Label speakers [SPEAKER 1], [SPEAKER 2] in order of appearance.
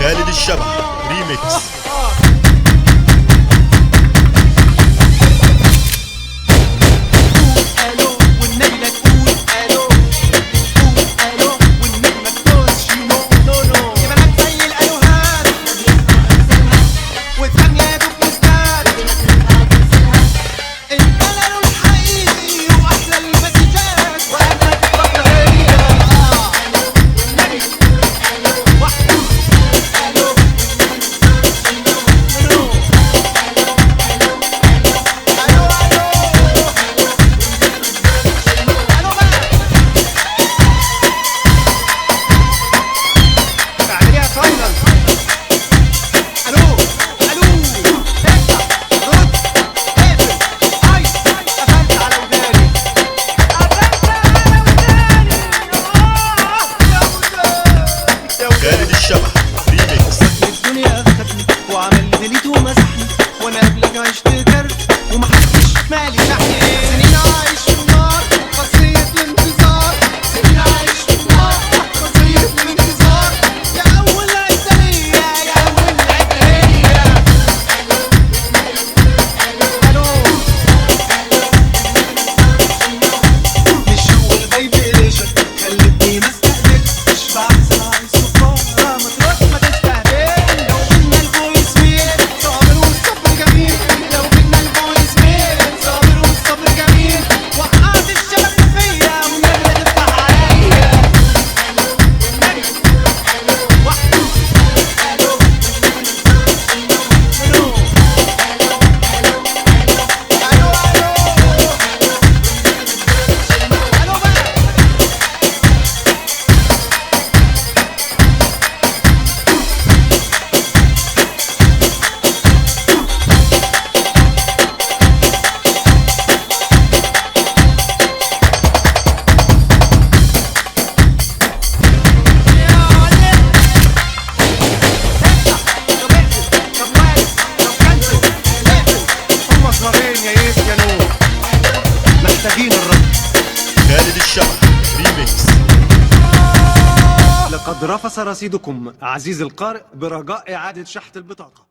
[SPEAKER 1] خالد الشبح ريميكس. خالد الشبح ريميكس.
[SPEAKER 2] الدنيا خدني وعمل ديليت ومسحني، وانا قبلك عشت كرت ومحدش مالي تحني. سنين عايش في النار قصية الانتظار، سنين عايش في النار قصية الانتظار. يا أول عدلية يا أول عدلية. ألو مش هو الفايبريشن خلتني ما استقبلش بعد سماع الصفارة. ما تروح ما تستهبل، لو بدنا الفويس ميل صابر والصبر جميل. لو بدنا الفويس ميل صابر والصبر جميل. وقعت الشبك فيا والنبلة تفتح عليا. وحده ألو ألو ألو ألو بقى. محتاجين الرد.
[SPEAKER 1] خالد الشبح ريميكس.
[SPEAKER 2] لقد رفس رصيدكم عزيزي القارئ برجاء إعادة شحن البطاقة.